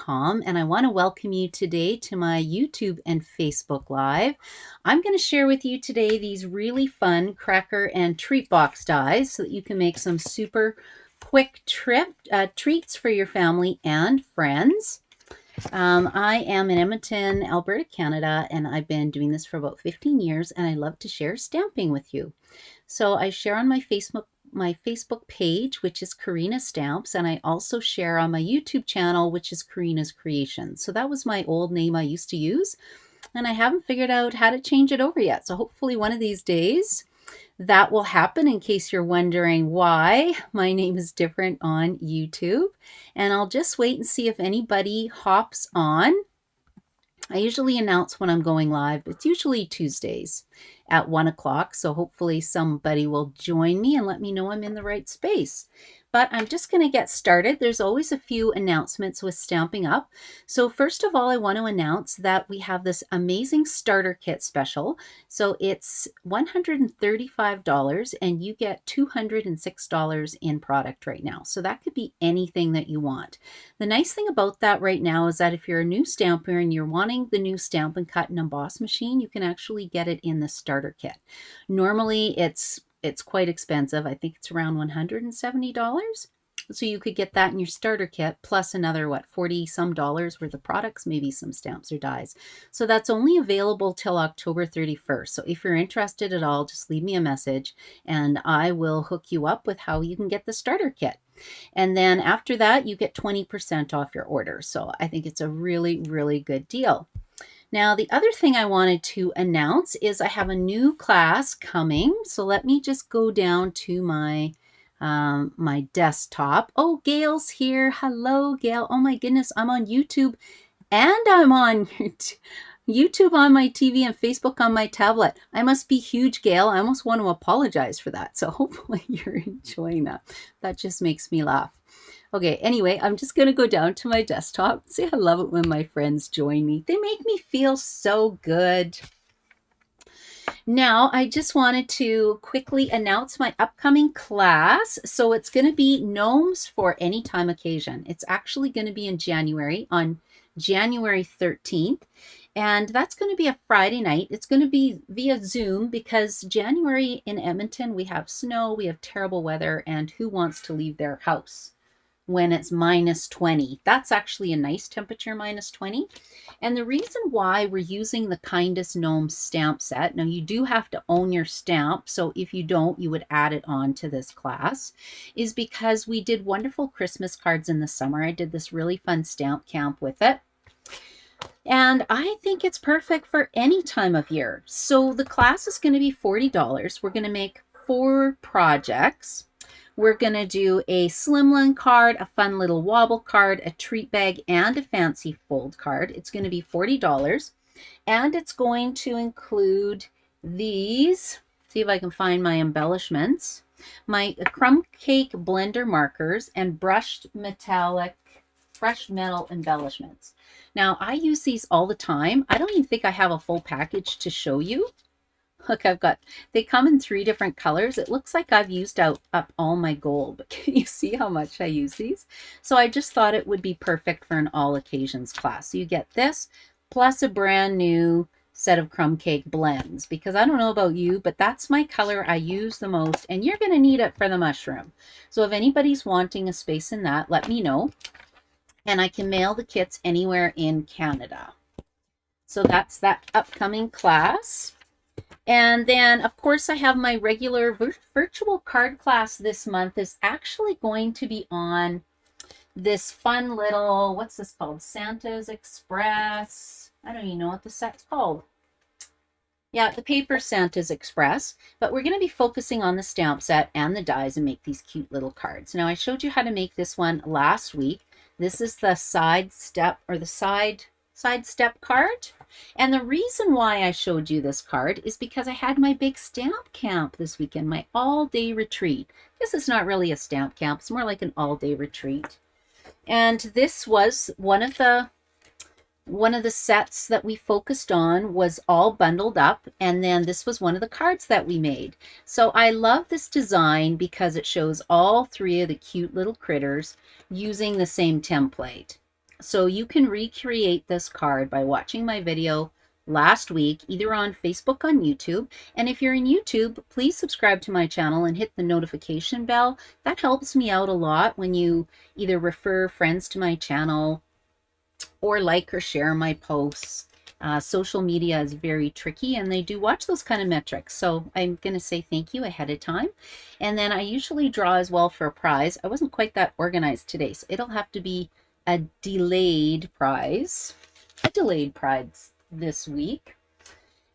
UASJEUHP.com, and I want to welcome you today to my YouTube and Facebook Live. I'm going to share with you today these really fun cracker and treat box dies so that you can make some super quick treats for your family and friends. I am in Edmonton, Alberta, Canada, and I've been doing this for about 15 years, and I love to share stamping with you. So I share on my Facebook page, which is Karina Stamps, and I also share on my YouTube channel, which is Karina's Creations. So that was my old name I used to use, and I haven't figured out how to change it over yet. So hopefully one of these days that will happen, in case you're wondering why my name is different on YouTube. And I'll just wait and see if anybody hops on. I usually announce when I'm going live. It's usually Tuesdays at 1 o'clock. So hopefully somebody will join me and let me know I'm in the right space. But I'm just going to get started. There's always a few announcements with Stampin' Up. So first of all, I want to announce that we have this amazing starter kit special. So it's $135 and you get $206 in product right now. So that could be anything that you want. The nice thing about that right now is that if you're a new stamper and you're wanting the new Stampin' Cut and Emboss machine, you can actually get it in the starter kit. Normally it's quite expensive. I think it's around $170. So you could get that in your starter kit plus another, what, 40 some dollars worth of products, maybe some stamps or dies. So that's only available till October 31st. So if you're interested at all, just leave me a message and I will hook you up with how you can get the starter kit. And then after that, you get 20% off your order. So I think it's a really, really good deal. Now, the other thing I wanted to announce is I have a new class coming. So let me just go down to my my desktop. Oh, Gail's here. Hello, Gail. Oh my goodness, I'm on YouTube and I'm on YouTube on my TV and Facebook on my tablet. I must be huge, Gail. I almost want to apologize for that. So hopefully you're enjoying that. That just makes me laugh. Okay, anyway, I'm just going to go down to my desktop. See, I love it when my friends join me. They make me feel so good. Now, I just wanted to quickly announce my upcoming class. So it's going to be Gnomes for Any Time Occasion. It's actually going to be in January, on January 13th. And that's going to be a Friday night. It's going to be via Zoom because January in Edmonton, we have snow, we have terrible weather, and who wants to leave their house when it's minus 20? That's actually a nice temperature, minus 20. And the reason why we're using the Kindest Gnomes stamp set, now you do have to own your stamp, so if you don't, you would add it on to this class, is because we did wonderful Christmas cards in the summer. I did this really fun stamp camp with it. And I think it's perfect for any time of year. So the class is going to be $40. We're going to make 4 projects. We're going to do a slimline card, a fun little wobble card, a treat bag, and a fancy fold card. It's going to be $40. And it's going to include these. See if I can find my embellishments. My crumb cake blender markers and brushed metal embellishments. Now, I use these all the time. I don't even think I have a full package to show you. Look, they come in 3 different colors. It looks like I've used up all my gold, but can you see how much I use these? So I just thought it would be perfect for an all occasions class. So you get this plus a brand new set of crumb cake blends, because I don't know about you, but that's my color I use the most, and you're going to need it for the mushroom. So if anybody's wanting a space in that, let me know, and I can mail the kits anywhere in Canada. So that's that upcoming class. And then, of course, I have my regular virtual card class this month is actually going to be on this fun little, what's this called? Santa's Express. I don't even know what the set's called. Yeah, the paper Santa's Express. But we're going to be focusing on the stamp set and the dies and make these cute little cards. Now, I showed you how to make this one last week. This is the side step card. And the reason why I showed you this card is because I had my big stamp camp this weekend, my all-day retreat. This is not really a stamp camp, it's more like an all-day retreat. And this was one of the sets that we focused on was all bundled up, and then this was one of the cards that we made. So I love this design because it shows all 3 of the cute little critters using the same template. So you can recreate this card by watching my video last week, either on Facebook or on YouTube. And if you're in YouTube, please subscribe to my channel and hit the notification bell. That helps me out a lot when you either refer friends to my channel or like or share my posts. Social media is very tricky and they do watch those kind of metrics. So I'm going to say thank you ahead of time. And then I usually draw as well for a prize. I wasn't quite that organized today, so it'll have to be a delayed prize. A delayed prize this week.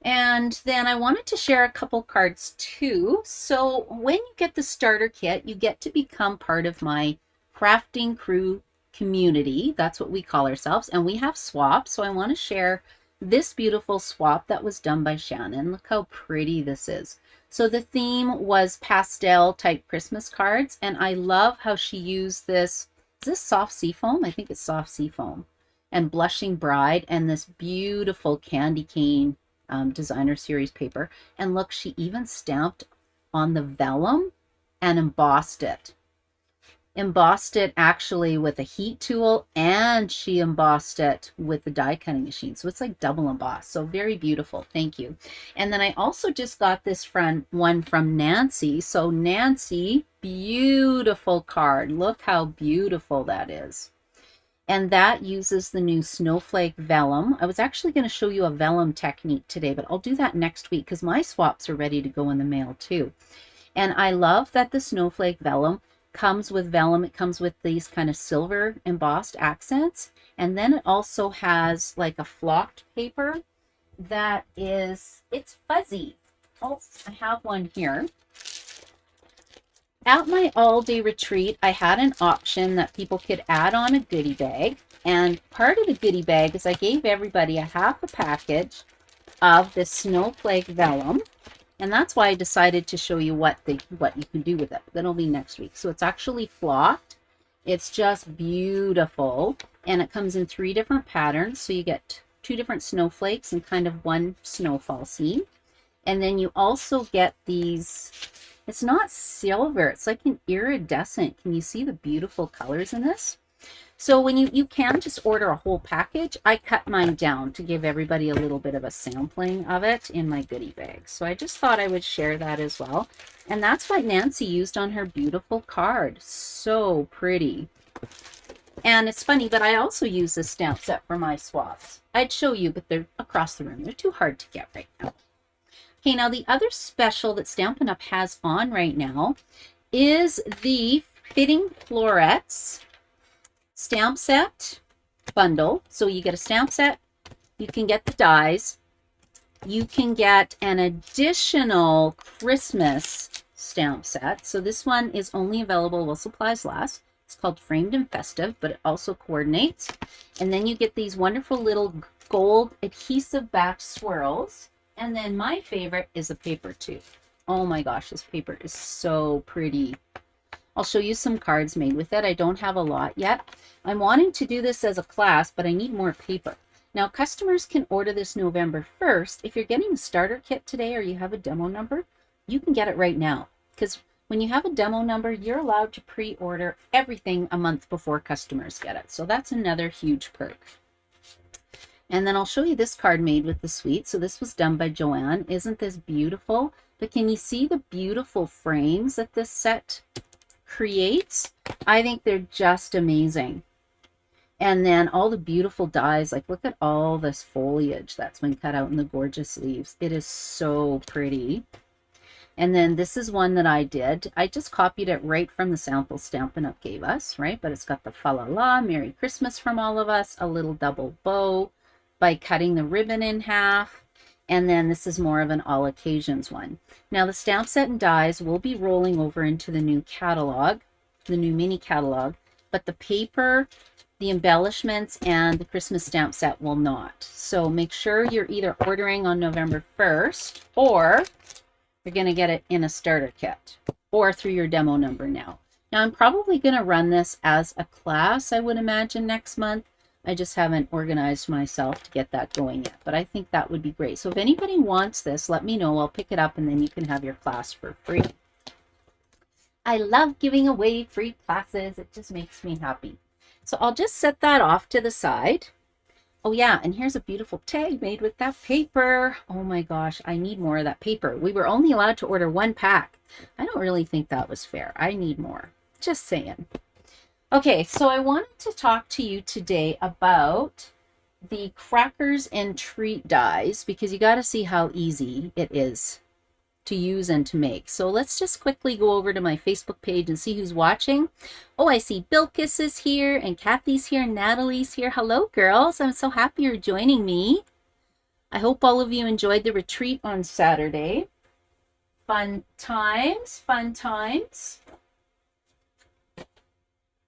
And then I wanted to share a couple cards too. So when you get the starter kit, you get to become part of my crafting crew community. That's what we call ourselves. And we have swaps. So I want to share this beautiful swap that was done by Shannon. Look how pretty this is. So the theme was pastel type Christmas cards. And I love how she used this. Is this soft seafoam? I think it's soft seafoam. And Blushing Bride and this beautiful candy cane designer series paper. And look, she even stamped on the vellum and embossed it. Embossed it actually with a heat tool, and she embossed it with the die cutting machine. So it's like double embossed. So very beautiful. Thank you. And then I also just got this one from Nancy. So Nancy, beautiful card. Look how beautiful that is. And that uses the new snowflake vellum. I was actually going to show you a vellum technique today, but I'll do that next week because my swaps are ready to go in the mail too. And I love that the snowflake vellum comes with vellum. It comes with these kind of silver embossed accents. And then it also has like a flocked paper that is, it's fuzzy. Oh, I have one here. At my all-day retreat, I had an option that people could add on a goodie bag. And part of the goodie bag is I gave everybody a half a package of this snowflake vellum. And that's why I decided to show you what you can do with it. That'll be next week. So it's actually flocked. It's just beautiful. And it comes in 3 different patterns. So you get 2 different snowflakes and kind of one snowfall scene. And then you also get these, it's not silver, it's like an iridescent. Can you see the beautiful colors in this? So when you can just order a whole package. I cut mine down to give everybody a little bit of a sampling of it in my goodie bag. So I just thought I would share that as well. And that's what Nancy used on her beautiful card. So pretty. And it's funny, but I also use this stamp set for my swaps. I'd show you, but they're across the room. They're too hard to get right now. Okay, now the other special that Stampin' Up! Has on right now is the Fitting Florets stamp set bundle. So you get a stamp set, you can get the dies, you can get an additional Christmas stamp set. So this one is only available while supplies last. It's called Framed and Festive, but it also coordinates. And then you get these wonderful little gold adhesive back swirls. And then my favorite is the paper too. Oh my gosh, this paper is so pretty. I'll show you some cards made with it. I don't have a lot yet. I'm wanting to do this as a class, but I need more paper. Now, customers can order this November 1st. If you're getting a starter kit today or you have a demo number, you can get it right now. Because when you have a demo number, you're allowed to pre-order everything a month before customers get it. So that's another huge perk. And then I'll show you this card made with the suite. So this was done by Joanne. Isn't this beautiful? But can you see the beautiful frames that this set creates? I think they're just amazing. And then all the beautiful dies, like look at all this foliage that's been cut out in the gorgeous leaves. It is so pretty. And then this is one that I did. I just copied it right from the sample Stampin' Up! Gave us, right? But it's got the fa la la, Merry Christmas from all of us, a little double bow by cutting the ribbon in half. And then this is more of an all occasions one. Now the stamp set and dies will be rolling over into the new catalog, the new mini catalog, but the paper, the embellishments, and the Christmas stamp set will not. So make sure you're either ordering on November 1st or you're going to get it in a starter kit or through your demo number now. Now I'm probably going to run this as a class, I would imagine, next month. I just haven't organized myself to get that going yet, but I think that would be great. So if anybody wants this, let me know. I'll pick it up and then you can have your class for free. I love giving away free classes. It just makes me happy. So I'll just set that off to the side. Oh yeah, and here's a beautiful tag made with that paper. Oh my gosh, I need more of that paper. We were only allowed to order 1 pack. I don't really think that was fair. I need more. Just saying. Okay, so I wanted to talk to you today about the crackers and treat dies because you got to see how easy it is to use and to make. So let's just quickly go over to my Facebook page and see who's watching. Oh, I see Bilkis is here and Kathy's here, Natalie's here. Hello, girls. I'm so happy you're joining me. I hope all of you enjoyed the retreat on Saturday. Fun times, fun times.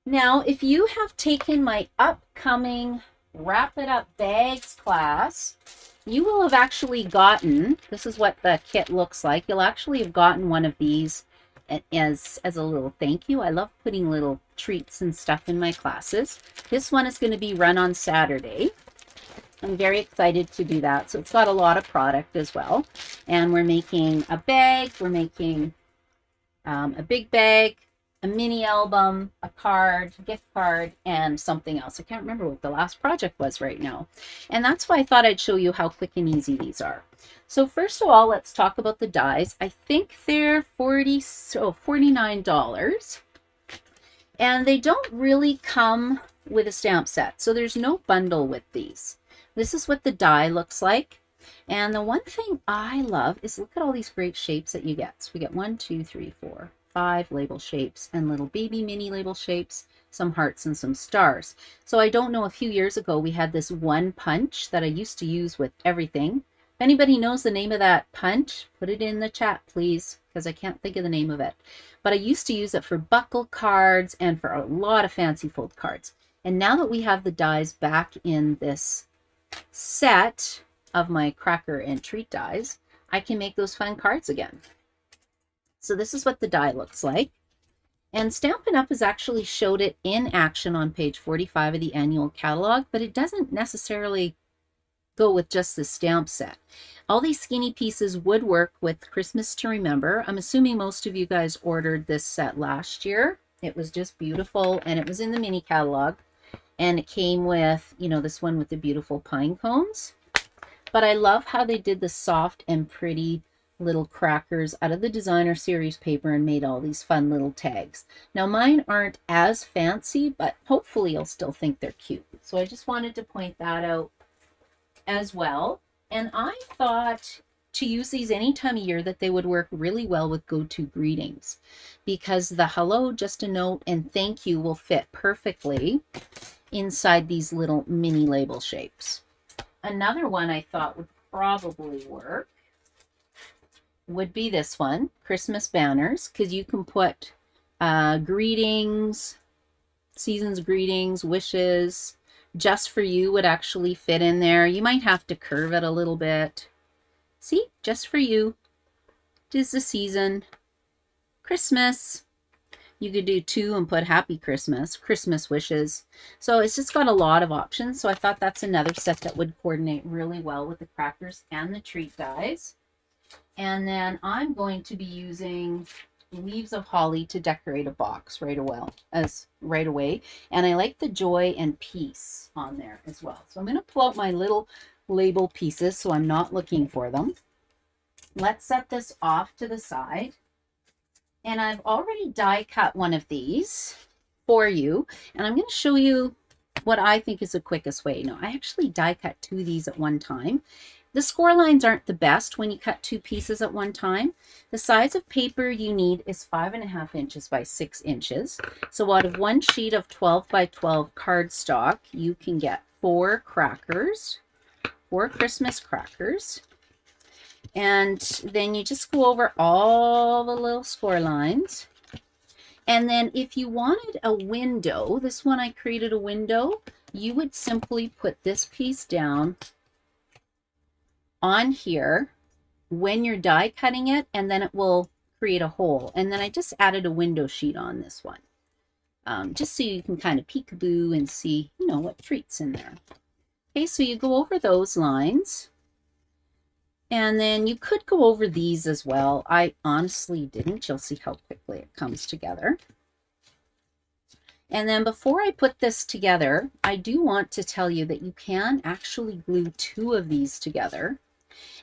Now, if you have taken my upcoming Wrap It Up Bags class, you will have actually gotten, this is what the kit looks like. You'll actually have gotten one of these as a little thank you. I love putting little treats and stuff in my classes. This one is going to be run on Saturday. I'm very excited to do that. So it's got a lot of product as well. And we're making a bag. We're making a big bag, a mini album, a card, gift card, and something else. I can't remember what the last project was right now. And that's why I thought I'd show you how quick and easy these are. So first of all, let's talk about the dies. I think they're $49. And they don't really come with a stamp set. So there's no bundle with these. This is what the die looks like. And the one thing I love is look at all these great shapes that you get. So we get 1, 2, 3, 4, 5 label shapes and little baby mini label shapes, some hearts and some stars. So I don't know, a few years ago we had this one punch that I used to use with everything. If anybody knows the name of that punch, put it in the chat please, because I can't think of the name of it. But I used to use it for buckle cards and for a lot of fancy fold cards. And now that we have the dies back in this set of my cracker and treat dies, I can make those fun cards again. So this is what the die looks like. And Stampin' Up! Has actually showed it in action on page 45 of the annual catalog, but it doesn't necessarily go with just the stamp set. All these skinny pieces would work with Christmas to Remember. I'm assuming most of you guys ordered this set last year. It was just beautiful, and it was in the mini catalog. And it came with, you know, this one with the beautiful pine cones. But I love how they did the soft and pretty little crackers out of the designer series paper and made all these fun little tags. Now mine aren't as fancy, but hopefully you'll still think they're cute. So I just wanted to point that out as well. And I thought to use these any time of year that they would work really well with go-to greetings, because the hello, just a note, and thank you will fit perfectly inside these little mini label shapes. Another one I thought would probably work would be this one, Christmas banners, because you can put greetings, season's greetings, wishes, just for you would actually fit in there. You might have to curve it a little bit. See, just for you, 'tis the season, Christmas. You could do 2 and put happy Christmas, Christmas wishes. So it's just got a lot of options. So I thought that's another set that would coordinate really well with the crackers and the treat dies. And then I'm going to be using leaves of holly to decorate a box right away. And I like the joy and peace on there as well. So I'm going to pull out my little label pieces so I'm not looking for them. Let's set this off to the side. And I've already die cut one of these for you. And I'm going to show you what I think is the quickest way. No, I actually die cut 2 of these at one time. The score lines aren't the best when you cut 2 pieces at one time. The size of paper you need is 5.5 inches by 6 inches. So out of one sheet of 12 by 12 cardstock, you can get 4 crackers, 4 Christmas crackers. And then you just go over all the little score lines. And then if you wanted a window, this one I created a window, you would simply put this piece down on here when you're die cutting it, and then it will create a hole. And then I just added a window sheet on this one, just so you can kind of peekaboo and see, you know, what treats in there. Okay, so you go over those lines, and then you could go over these as well. I honestly didn't. You'll see how quickly it comes together. And then before I put this together, I do want to tell you that you can actually glue 2 of these together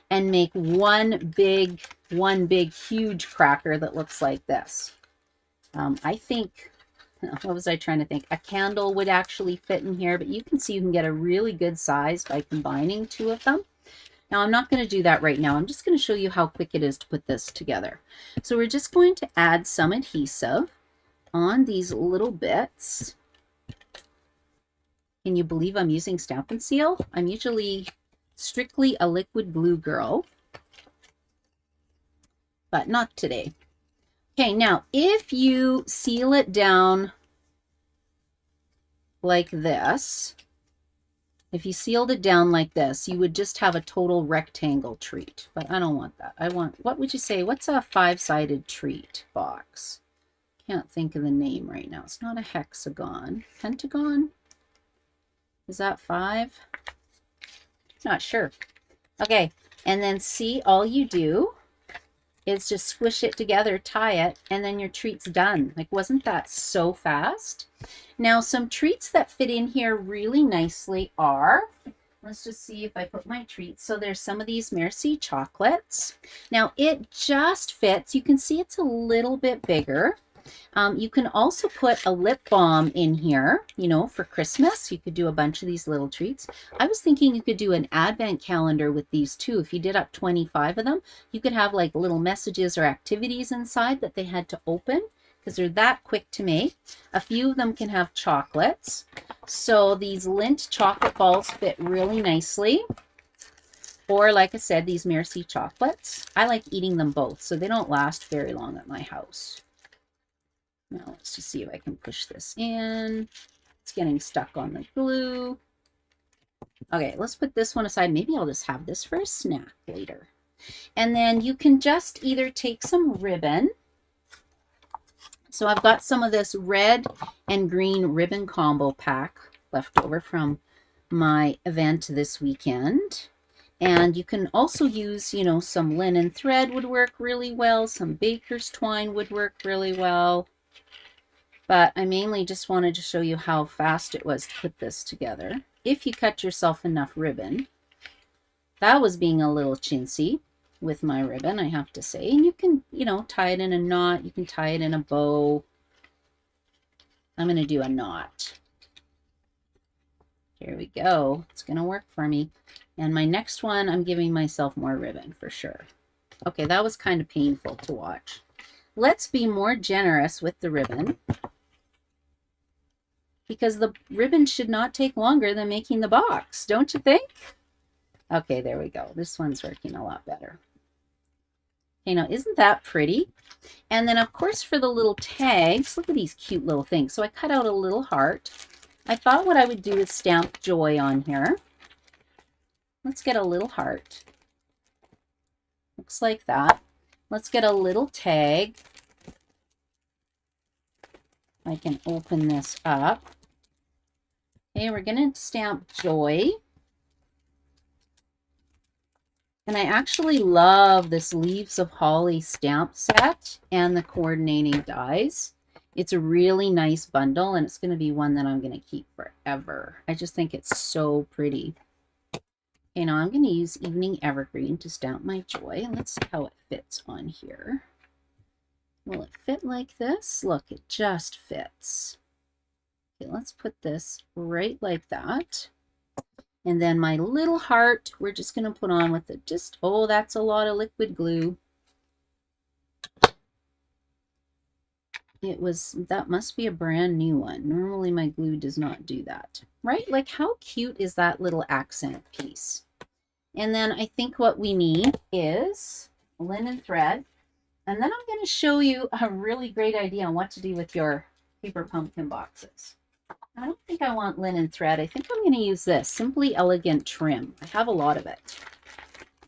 and make one big huge cracker that looks like this. I think, what was I trying to think? A candle would actually fit in here, but you can see you can get a really good size by combining 2 of them. Now I'm not going to do that right now. I'm just going to show you how quick it is to put this together. So we're just going to add some adhesive on these little bits. Can you believe I'm using Stamp & Seal? I'm usually strictly a liquid glue girl, but not today. Okay, now if you seal it down like this, if you sealed it down like this, you would just have a total rectangle treat, but I don't want that. I want, what would you say? What's a 5-sided treat box? Can't think of the name right now. It's not a hexagon. Pentagon? Is that 5? Not sure. Okay, and then see, all you do is just squish it together, tie it, and then your treat's done. Like, wasn't that so fast? Now, some treats that fit in here really nicely are, let's just see if I put my treats. So there's some of these Merci chocolates. Now, it just fits. You can see it's a little bit bigger. You can also put a lip balm in here, you know, for Christmas. You could do a bunch of these little treats. I was thinking you could do an advent calendar with these too. If you did up 25 of them, you could have like little messages or activities inside that they had to open because they're that quick to make. A few of them can have chocolates. So these Lindt chocolate balls fit really nicely. Or like I said, these Merci chocolates. I like eating them both, so they don't last very long at my house. Now let's just see if I can push this in. It's getting stuck on the glue. Okay, let's put this one aside. Maybe I'll just have this for a snack later. And then you can just either take some ribbon. So I've got some of this red and green ribbon combo pack left over from my event this weekend. And you can also use, you know, some linen thread would work really well. Some baker's twine would work really well. But I mainly just wanted to show you how fast it was to put this together. If you cut yourself enough ribbon. That was being a little chintzy with my ribbon, I have to say. And you can, you know, tie it in a knot. You can tie it in a bow. I'm going to do a knot. Here we go. It's going to work for me. And my next one, I'm giving myself more ribbon for sure. Okay, that was kind of painful to watch. Let's be more generous with the ribbon, because the ribbon should not take longer than making the box, don't you think? Okay, there we go. This one's working a lot better. Okay, now isn't that pretty? And then of course for the little tags, look at these cute little things. So I cut out a little heart. I thought what I would do is stamp joy on here. Let's get a little heart. Looks like that. Let's get a little tag. I can open this up. Okay, we're going to stamp joy. And I actually love this Leaves of Holly stamp set and the coordinating dies. It's a really nice bundle, and it's going to be one that I'm going to keep forever. I just think it's so pretty. Okay, now I'm going to use Evening Evergreen to stamp my joy. Let's see how it fits on here. Will it fit like this? Look, it just fits. Okay, let's put this right like that. And then my little heart, we're just going to put on with it. Just, oh, that's a lot of liquid glue. It was, that must be a brand new one. Normally my glue does not do that. Right? Like, how cute is that little accent piece? And then I think what we need is linen thread. And then I'm going to show you a really great idea on what to do with your paper pumpkin boxes. I don't think I want linen thread. I think I'm going to use this Simply Elegant trim. I have a lot of it.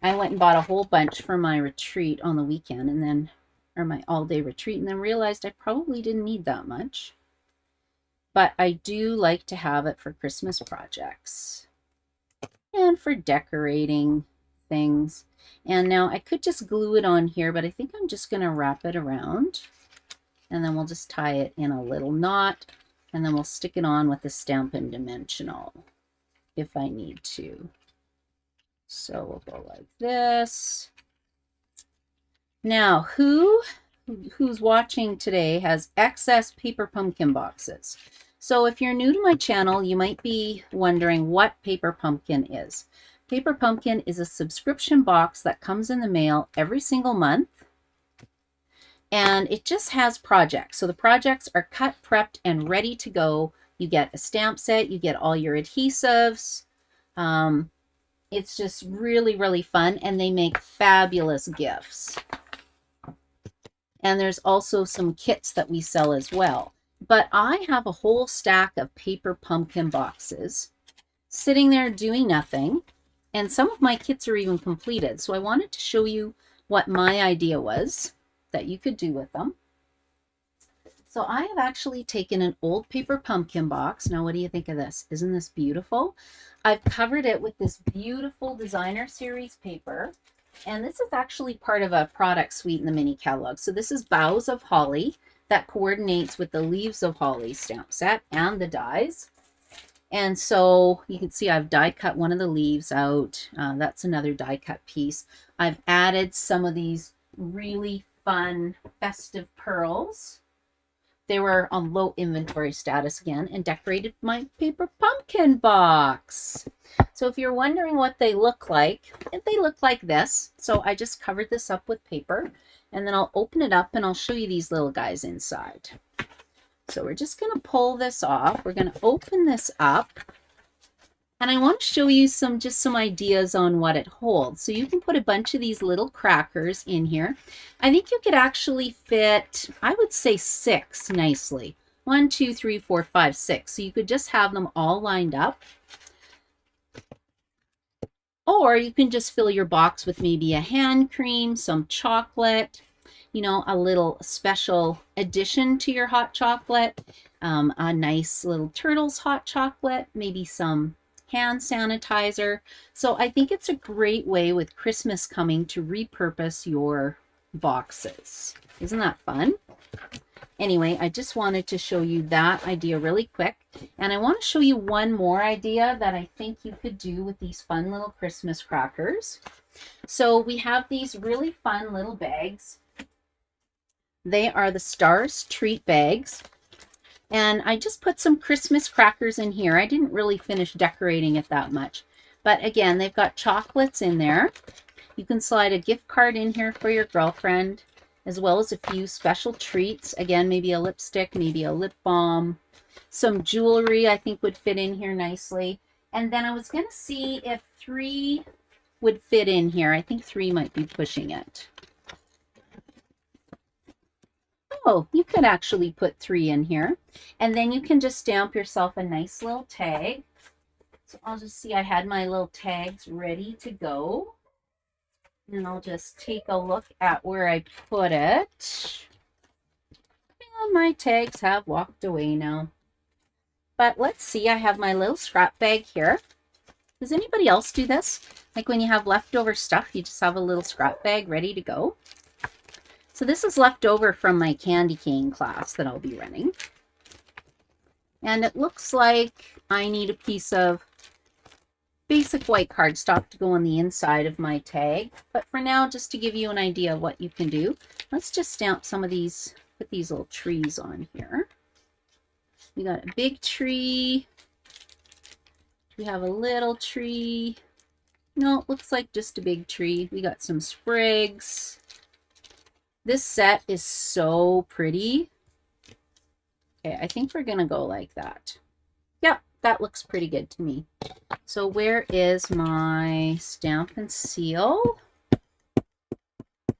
I went and bought a whole bunch for my retreat on the weekend, and then, or my all-day retreat, and then realized I probably didn't need that much. But I do like to have it for Christmas projects and for decorating things. And now I could just glue it on here, but I think I'm just going to wrap it around, and then we'll just tie it in a little knot. And then we'll stick it on with the Stampin' Dimensional if I need to. So we'll go like this. Now, who's watching today has excess paper pumpkin boxes? So if you're new to my channel, you might be wondering what Paper Pumpkin is. Paper Pumpkin is a subscription box that comes in the mail every single month. And it just has projects. So the projects are cut, prepped, and ready to go. You get a stamp set. You get all your adhesives. It's just really, really fun. And they make fabulous gifts. And there's also some kits that we sell as well. But I have a whole stack of Paper Pumpkin boxes sitting there doing nothing. And some of my kits are even completed. So I wanted to show you what my idea was that you could do with them. So I have actually taken an old Paper Pumpkin box. Now, what do you think of this? Isn't this beautiful? I've covered it with this beautiful designer series paper. And this is actually part of a product suite in the mini catalog. So this is Boughs of Holly that coordinates with the Leaves of Holly stamp set and the dies. And so you can see I've die cut one of the leaves out. That's another die cut piece. I've added some of these really fun festive pearls. They were on low inventory status again and decorated my Paper Pumpkin box. So if you're wondering what they look like, they look like this. So I just covered this up with paper and then I'll open it up and I'll show you these little guys inside. So we're just going to pull this off. We're going to open this up. And I want to show you just some ideas on what it holds. So you can put a bunch of these little crackers in here. I think you could actually fit, I would say 6 nicely. 1, 2, 3, 4, 5, 6. So you could just have them all lined up. Or you can just fill your box with maybe a hand cream, some chocolate, you know, a little special addition to your hot chocolate, a nice little Turtles hot chocolate, maybe some hand sanitizer. So I think it's a great way with Christmas coming to repurpose your boxes. Isn't that fun? Anyway, I just wanted to show you that idea really quick. And I want to show you one more idea that I think you could do with these fun little Christmas crackers. So we have these really fun little bags. They are the Stars Treat bags. And I just put some Christmas crackers in here. I didn't really finish decorating it that much. But again, they've got chocolates in there. You can slide a gift card in here for your girlfriend, as well as a few special treats. Again, maybe a lipstick, maybe a lip balm. Some jewelry I think would fit in here nicely. And then I was going to see if 3 would fit in here. I think 3 might be pushing it. Oh, you could actually put 3 in here. And then you can just stamp yourself a nice little tag. So I'll just see, I had my little tags ready to go. And I'll just take a look at where I put it. And my tags have walked away now. But let's see, I have my little scrap bag here. Does anybody else do this? Like when you have leftover stuff, you just have a little scrap bag ready to go. So this is left over from my candy cane class that I'll be running. And it looks like I need a piece of basic white cardstock to go on the inside of my tag. But for now, just to give you an idea of what you can do, let's just stamp some of these, put these little trees on here. We got a big tree. We have a little tree. No, it looks like just a big tree. We got some sprigs. This set is so pretty. Okay, I think we're gonna go like that. Yep, that looks pretty good to me. So where is my stamp and seal?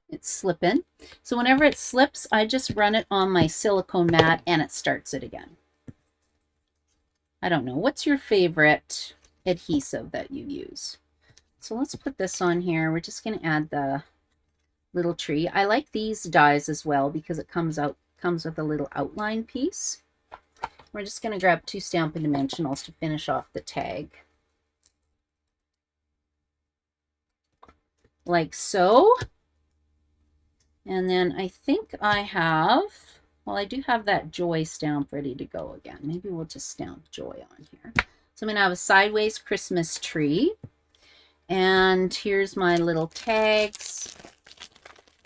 It's slipping. So whenever it slips, I just run it on my silicone mat and it starts it again. I don't know. What's your favorite adhesive that you use? So let's put this on here. We're just going to add the little tree. I like these dies as well because it comes with a little outline piece. We're just going to grab 2 Stampin' Dimensionals to finish off the tag. Like so. And then I think I have Well, I do have that Joy stamp ready to go again. Maybe we'll just stamp Joy on here. So I'm going to have a sideways Christmas tree. And here's my little tags.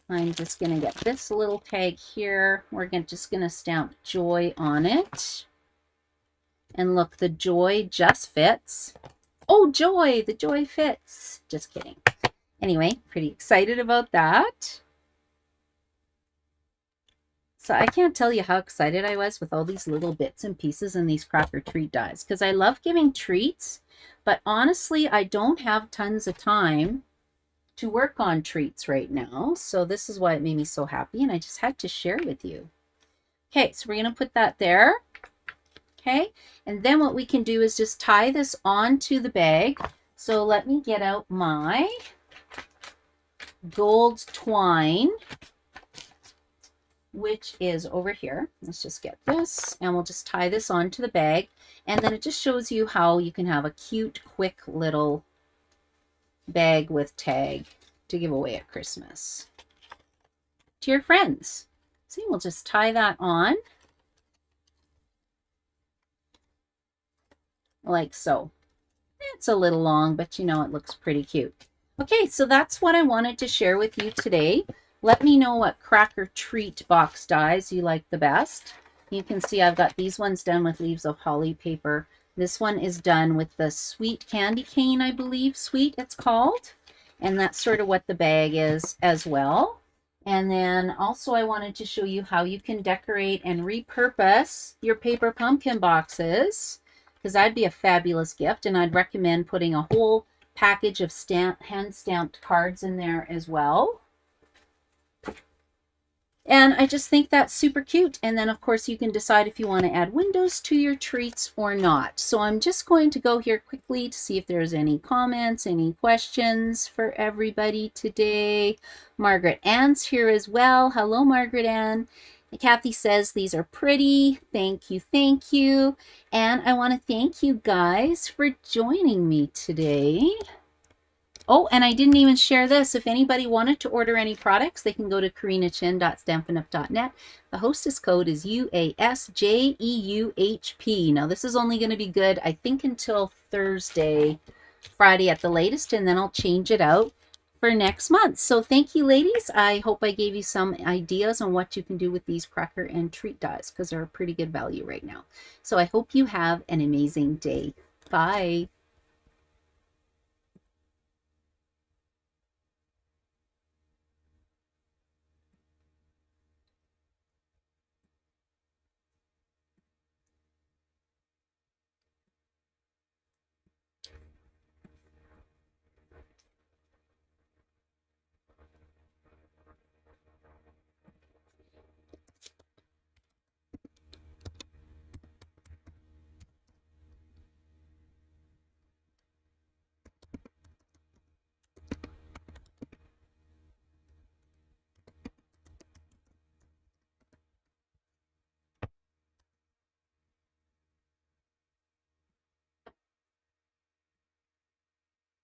I'm just going to get this little tag here. We're just going to stamp Joy on it. And look, the Joy just fits. Oh, Joy! The Joy fits. Just kidding. Anyway, pretty excited about that. So I can't tell you how excited I was with all these little bits and pieces in these cracker treat dies, because I love giving treats, but honestly, I don't have tons of time to work on treats right now. So this is why it made me so happy, and I just had to share with you. Okay, so we're going to put that there. Okay, and then what we can do is just tie this onto the bag. So let me get out my gold twine, which is over here. Let's just get this, and we'll just tie this onto the bag. And then it just shows you how you can have a cute, quick little bag with tag to give away at Christmas to your friends. See, we'll just tie that on like so. It's a little long, but you know, it looks pretty cute. Okay, so that's what I wanted to share with you today. Let me know what cracker treat box dies you like the best. You can see I've got these ones done with leaves of holly paper. This one is done with the sweet candy cane, I believe, sweet it's called. And that's sort of what the bag is as well. And then also I wanted to show you how you can decorate and repurpose your paper pumpkin boxes, because that'd be a fabulous gift. And I'd recommend putting a whole package of hand-stamped cards in there as well. And I just think that's super cute. And then, of course, you can decide if you want to add windows to your treats or not. So I'm just going to go here quickly to see if there's any comments, any questions for everybody today. Margaret Ann's here as well. Hello, Margaret Ann. Kathy says these are pretty. Thank you, thank you. And I want to thank you guys for joining me today. Oh, and I didn't even share this. If anybody wanted to order any products, they can go to karinachin.stampinup.net. The hostess code is UASJEUHP. Now, this is only going to be good, I think, until Thursday, Friday at the latest, and then I'll change it out for next month. So thank you, ladies. I hope I gave you some ideas on what you can do with these cracker and treat dies, because they're a pretty good value right now. So I hope you have an amazing day. Bye.